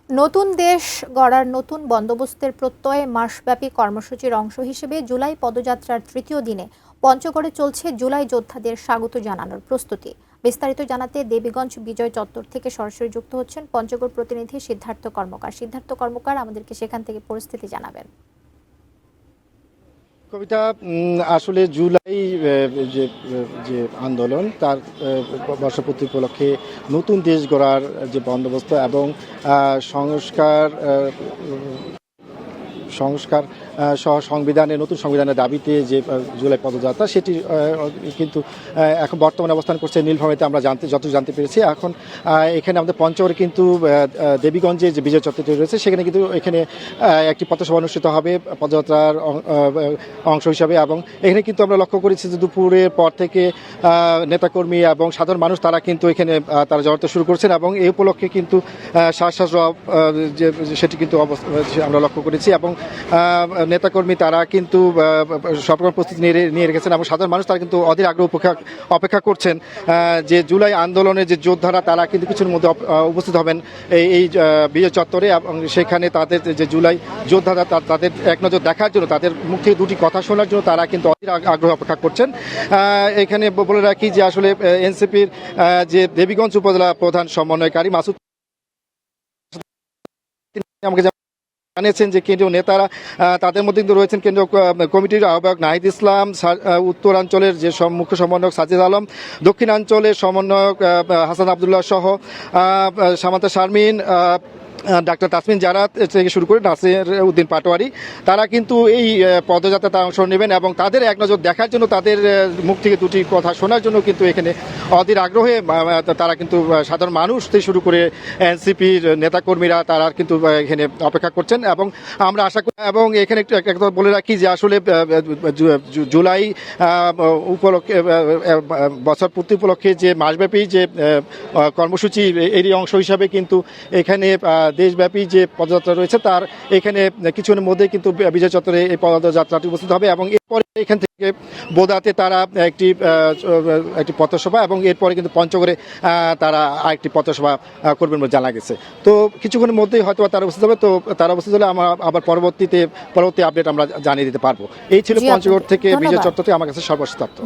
নতুন দেশ গড়ার নতুন বন্দোবস্তের প্রত্যয়ে মাসব্যাপী কর্মসূচির অংশ হিসেবে জুলাই পদযাত্রার তৃতীয় দিনে পঞ্চগড়ে চলছে জুলাই যোদ্ধাদের স্বাগত জানানোর প্রস্তুতি। বিস্তারিত জানাতে দেবীগঞ্জ বিজয় চত্বর থেকে সরাসরি যুক্ত হচ্ছেন পঞ্চগড় প্রতিনিধি সিদ্ধার্থ কর্মকার। সিদ্ধার্থ কর্মকার, আমাদেরকে সেখান থেকে পরিস্থিতি জানাবেন। কবিতা, আসলে জুলাই যে যে আন্দোলন তার বর্ষপূর্তি উপলক্ষে নতুন দেশ গড়ার যে বন্দোবস্ত এবং সংস্কার সংস্কার সহ নতুন সংবিধানের দাবিতে যে জুলাই পদযাত্রা সেটি কিন্তু এখন বর্তমানে অবস্থান করছে নীলফামারীতে। আমরা জানতে পেরেছি এখন এখানে আমাদের পঞ্চগড়ে কিন্তু দেবীগঞ্জে যে বিজয় চত্বরটি রয়েছে সেখানে কিন্তু এখানে একটি পথসভা অনুষ্ঠিত হবে পদযাত্রার অংশ হিসাবে। এবং এখানে কিন্তু আমরা লক্ষ্য করেছি যে দুপুরের পর থেকে নেতাকর্মী এবং সাধারণ মানুষ তারা কিন্তু এখানে তারা জড়াতে শুরু করছেন এবং এই উপলক্ষে কিন্তু শ্বাস সেটি কিন্তু আমরা লক্ষ্য করেছি। এবং নেতাকর্মী তারা কিন্তু সব রকম প্রস্তুতি নিয়ে রেখেছেন এবং সাধারণ মানুষ তারা কিন্তু অধীর আগ্রহ অপেক্ষা করছেন যে জুলাই আন্দোলনের যে যোদ্ধারা তারা কিন্তু কিছুর মধ্যে উপস্থিত হবেন এই বিজয় চত্বরে এবং সেখানে তাদের যে জুলাই যোদ্ধারা তাদের এক নজর দেখার জন্য, তাদের মুখ থেকে দুটি কথা শোনার জন্য তারা কিন্তু অধীর আগ্রহ অপেক্ষা করছেন। এখানে বলে রাখি যে আসলে এনসিপির যে দেবীগঞ্জ উপজেলা প্রধান সমন্বয়কারী মাসুদ আমাকে জানিয়েছেন যে কেন্দ্রীয় নেতারা তাদের মধ্যে কিন্তু রয়েছেন কেন্দ্রীয় কমিটির আহ্বায়ক নাহিদ ইসলাম, উত্তরাঞ্চলের যে মুখ্য সমন্বয়ক সাজিদ আলম, দক্ষিণাঞ্চলের সমন্বয়ক হাসান আবদুল্লাহ সহ সামান্তা শারমিন, ডাক্তার তাসমিন জারাত থেকে শুরু করে নাসির উদ্দিন পাটোয়ারি, তারা কিন্তু এই পদযাত্রায় অংশ নেবেন এবং তাদের এক নজর দেখার জন্য, তাদের মুখ থেকে দুটি কথা শোনার জন্য কিন্তু এখানে অধীর আগ্রহে তারা কিন্তু সাধারণ মানুষ থেকে শুরু করে এনসিপির নেতাকর্মীরা তারা কিন্তু এখানে অপেক্ষা করছেন। এবং আমরা আশা করি এবং এখানে একটু বলে রাখি যে আসলে জুলাই উপলক্ষে বছর পূর্তি উপলক্ষে যে মাসব্যাপী যে কর্মসূচি এরই অংশ হিসাবে কিন্তু এখানে দেশব্যাপী যে পদযাত্রা রয়েছে তার এখানে কিছুক্ষণের মধ্যে কিন্তু বিজয় চত্বরে এই পদযাত্রাটি উপস্থিত হবে এবং এরপরে এখান থেকে বোদাতে তারা একটি পথসভা এবং এরপরে কিন্তু পঞ্চগড়ে তারা আরেকটি পথসভা করবেন বলে জানা গেছে। তো কিছুক্ষণের মধ্যেই হয়তো তারা উপস্থিত হবে। তো তারা উপস্থিত হলে আমরা আবার পরবর্তী আপডেট আমরা জানিয়ে দিতে পারবো। এই ছিল পঞ্চগড় থেকে বিজয় চত্বর থেকে আমার কাছে সর্বশেষ তথ্য।